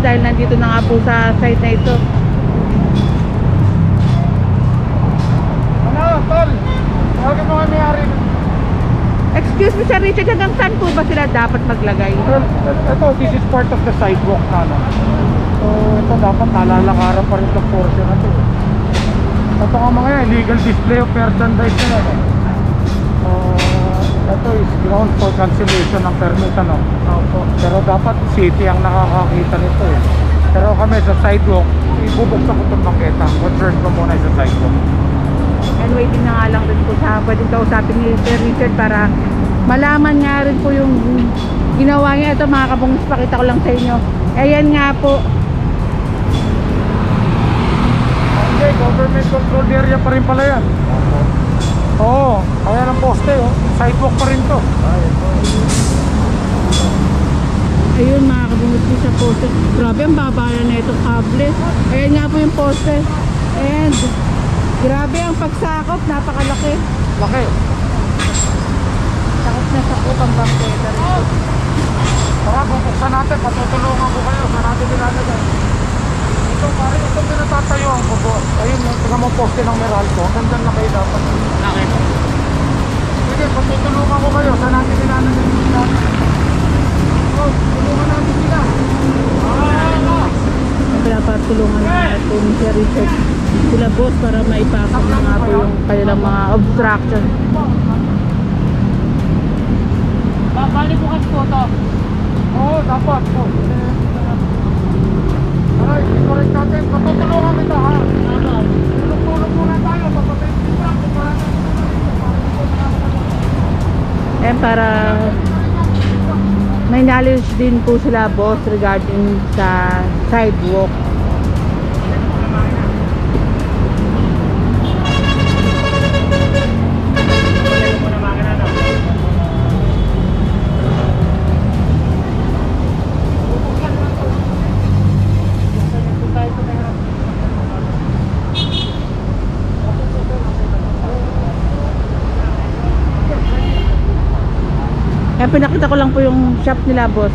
dahil nandito na nga po sa site na ito. Ano, tol? Tawagin mo kami ari. Excuse me, Sir Richard, hanggang saan po ba sila dapat maglagay? Well, ito, this is part of the sidewalk na, no? So, ito dapat nalalakaran pa rin itong portion na ito. Ito nga mga yan, legal display of merchandise na yan. Ito is ground for cancellation ng permit, ano? Opo. Pero dapat city ang nakakakita nito eh. Pero kami sa sidewalk, ibubuksan ko itong bangketa. Concern ko muna sa sidewalk. And waiting na nga lang din po sa pwedeng kausapin ni Sir Richard para malaman nga rin po yung ginawa niya. Ito mga kabungs, pakita ko lang sa inyo. Ayan nga po. Okay, government controlled area pa rin pala yan. Oo, kaya ng poste oh. Sidewalk pa rin to. Ayun mga kabungs po sa poste. Grabe ang babala na itong kable. Ayan nga po yung poste. And grabe ang pagsakop, napakalaki. Laki. Sakop na sakop ang bangketa rito. Tara, bubuksan natin. Patutulungan ko kayo. Saan natin nilalagay? Ito pare, ito pinatatayuan ko po. Ayun, tingnan mo poste ng Meralco. Gandang na kayo dapat. Laki. Sige, patutulungan ko kayo. Saan natin nilalagay sila? Oh, tulungan natin sila. Pinapatulungan na po ni Sir Richard sila boss para maipasok na nga po yung kanilang mga obstruction. Babali po kasi po ito. Oo, dapat po. Aray, correct natin. Patutulungan kita ha. Tulong muna tayo. Papatayin kita. Para may knowledge din po sila boss regarding sa sidewalk. Kaya pinakita ko lang po yung shop nila boss.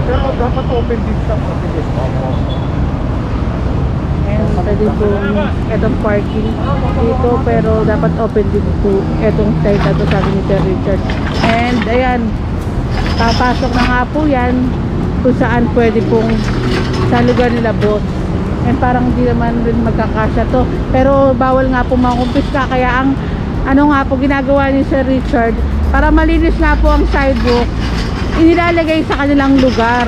Pero dapat open din sa mabilis. And pwede po itong parking dito pero dapat open din po itong site na to, sabi ni Sir Richard. And ayan, papasok na nga po yan kung saan pwede pong sa lugar nila boss. And parang hindi naman rin magkakasya to, pero bawal nga po makumpiska. Kaya ang ano nga po ginagawa ni Sir Richard, para malinis nga po ang sidewalk, inilalagay sa kanilang lugar.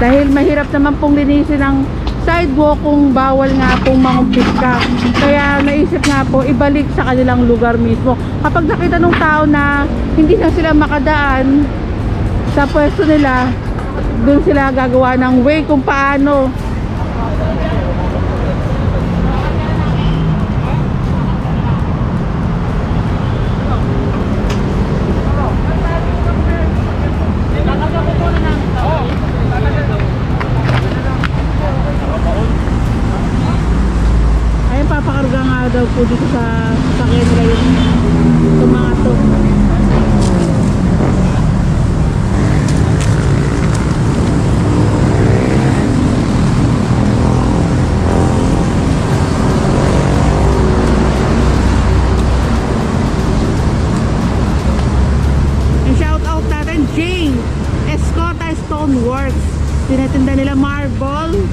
Dahil mahirap naman pong linisin ang sidewalk kung bawal nga pong mangumpiska. Kaya naisip nga po ibalik sa kanilang lugar mismo. Kapag nakita ng tao na hindi na sila makadaan sa pwesto nila, doon sila gagawa ng way kung paano. Ayun, papakarga nga daw po dito sa sakyan nila yung mga to. Works. Tinatinda nila marble,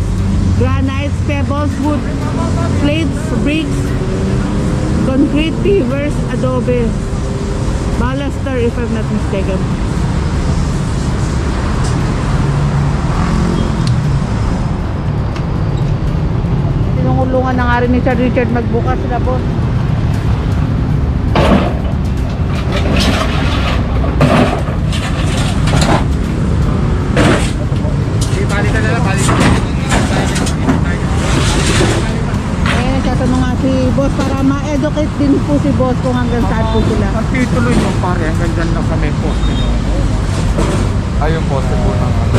granites, pebbles, wood, plates, bricks, concrete, pavers, adobe, baluster if I'm not mistaken. Tinungulungan na nga rin ni Sir Richard magbukas sila boss. Si boss para ma-educate din po si boss kung hanggang saan po sila. Ang titulo nyo pare, hanggang dyan lang sa may poste nyo. Ay, yung poste po ng ano.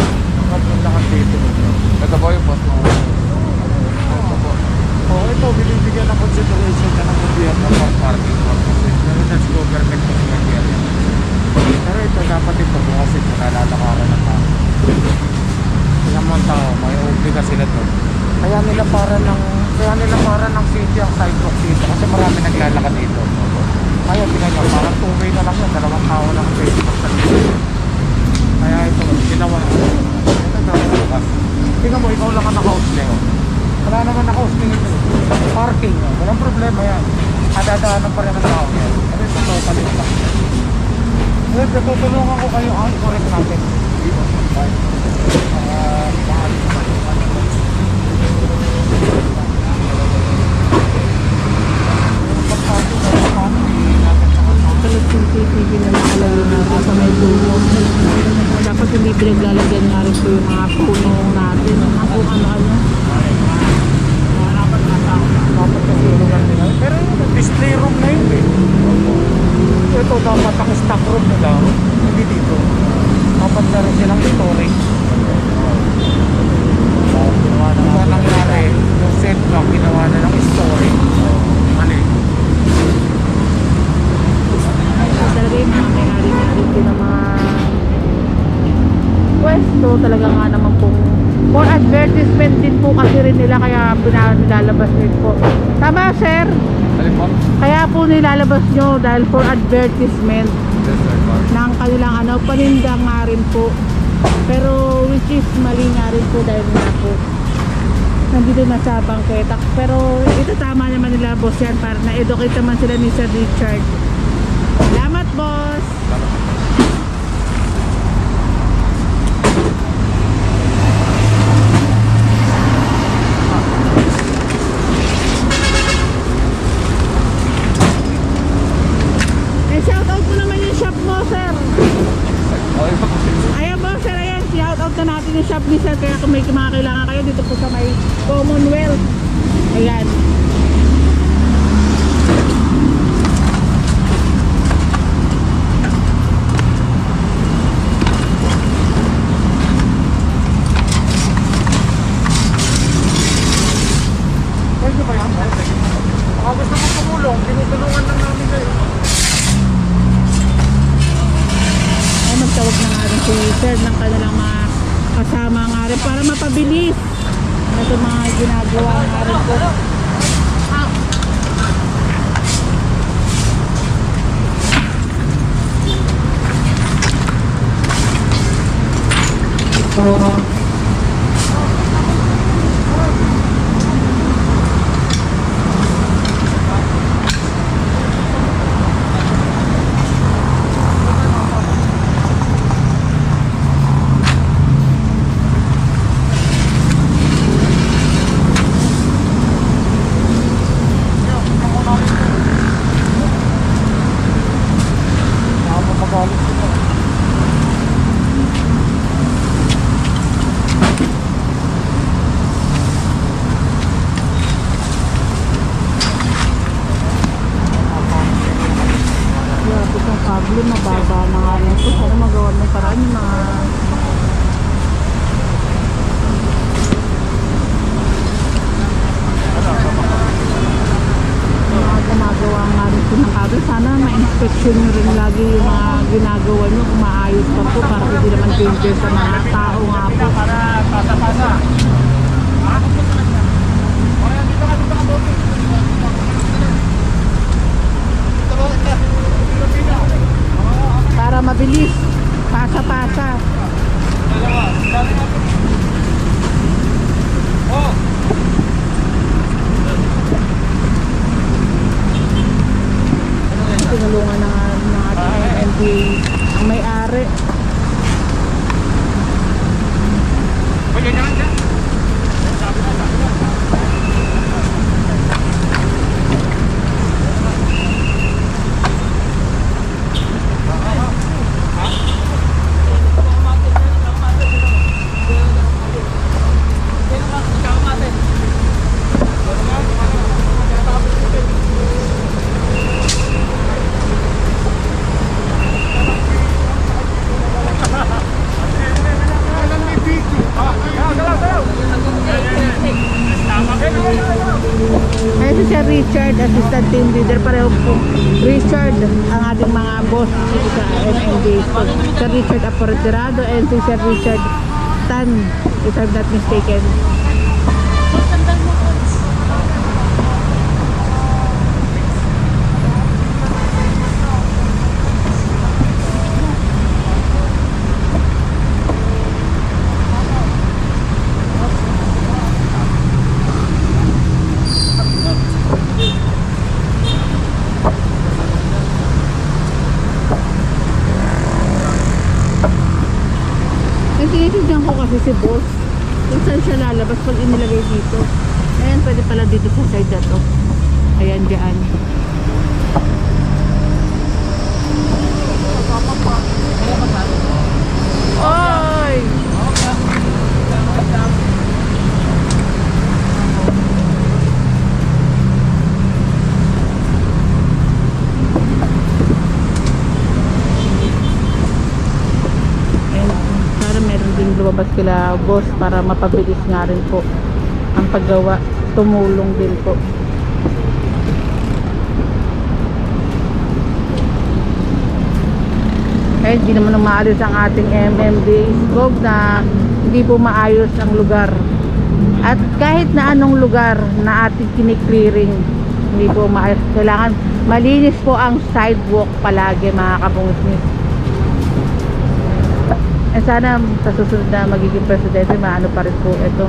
Ang titulo nyo. Ito po yung poste po. Oo, ito, binibigyan ng consideration na ng gobyerno for parking purposes. Pero that's government area. Pero ito, dapat ito bukas ito nalalakaran ng tao. Tingnan mo ang tao, may obliga sila doon. Kaya nila para ng city ang sidewalk dito kasi marami naglalakad dito. Kaya tingnan nyo, parang 2 way na lang yun, 2 tao lang ang pwede magsalita. Kaya ito, ginawa. Ito dapat bukas. Tingnan mo, ikaw lang ang naka-housing. Wala naman naka-housing ito. Parking, walang problema yan. Kadadaanan pa rin ang tao yan. Pero ito totalit lang. Ngayon, tutulungan ko kayo ang correct natin. Dito. Maalis pa rin. Kalat yung CCTV na nakalagay natin sa may dulo. Dapat hindi pinaglalagyan nga rin po yung mga puno natin. Kung ano-ano. Dapat kasi lugar nila. Pero yung display room na yun eh. Ito dapat ang stock room nila. Hindi dito. Dapat na rin silang storage. Diba nangyari? Yung setback ginawa na ng storage. Mali. Talaga yung mga may-ari-ari din ng mga pwesto talaga nga naman pong for advertisement din po kasi rin nila kaya nilalabas din po. Tama sir? Alin po? Kaya po nilalabas nyo dahil for advertisement Yes, sir. ng kanilang paninda nga rin po. Pero which is mali nga rin po dahil nga po nandito na sa bangketa. Pero ito tama naman nila boss yan para na-educate naman sila ni Sir Richard. Salamat boss! Shoutout mo naman yung shop mo, sir. Okay po. Ayan po, sir. Ayan, shoutout na natin yung shop ni sir. Kaya kung may mga kailangan kayo dito po sa may Commonwealth. Ayan. Pwede ba yan? Baka gusto mo tumulong, tinutulungan lang namin kayo. Ay, magtawag na nga rin si sir ng kanilang mga kasama nga rin para mapabilis. Ito mga ginagawa nga rin po. Grabe itong kable, mababa na nga rin po. Sana magawa ng paraan yung mga ginagawa nga rin po ng kable. Sana ma-inspection nyo rin lagi yung mga ginagawa nyo kung maayos pa po para hindi naman danger sa mga tao nga po. Para pasa-pasa. Para mabilis, pasa-pasa. Tinulungan na nga ng ating NPA ang may-ari. Sir Richard, assistant team leader, pareho po. Richard, ang ating mga boss dito sa MMDA. So, Sir Richard Aporetirado and si Sir Richard Tan, if I'm not mistaken. Tinitignan ko kasi si boss kung saan siya lalabas pag inilagay dito. Ayan, pwede pala dito sa side na to. Ayan, dyan. Oy! Meron din lumabas kila boss para mapabilis nga rin po ang paggawa, tumulong din po. Eh, hindi naman maayos ang ating MMDA scope na hindi po maayos ang lugar. At kahit na anong lugar na ating kiniklearing, hindi po maayos. Kailangan malinis po ang sidewalk palagi, mga kabungisnis. Eh, sana sa susunod na magiging presidente, maano pa rin po ito.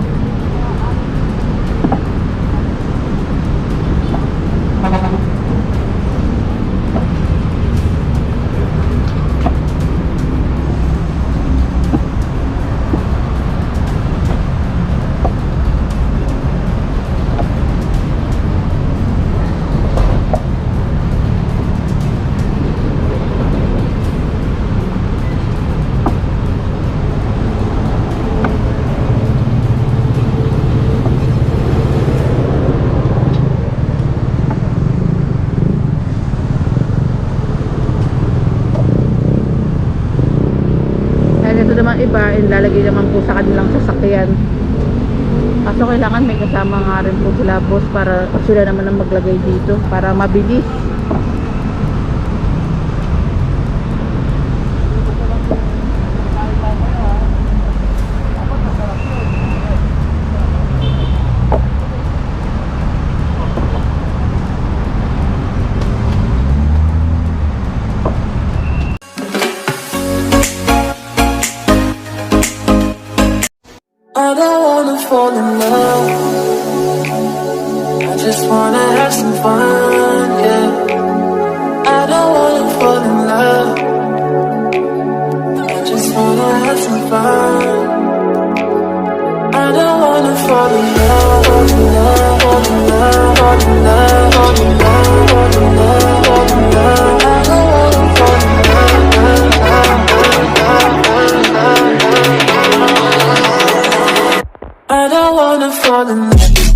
Ito naman iba, ilalagay naman po sa kanilang sasakyan. Kaso kailangan may kasama nga rin po sila boss para sila naman ang maglagay dito para mabilis. I don't wanna fall in love. I just wanna have some fun, yeah. I don't wanna fall in love. I just wanna have some fun. I don't wanna fall in love, fall in love, fall in love, fall in love, fall in love, fall in love, fall in love. I don't wanna fall in love. I don't wanna fall in love.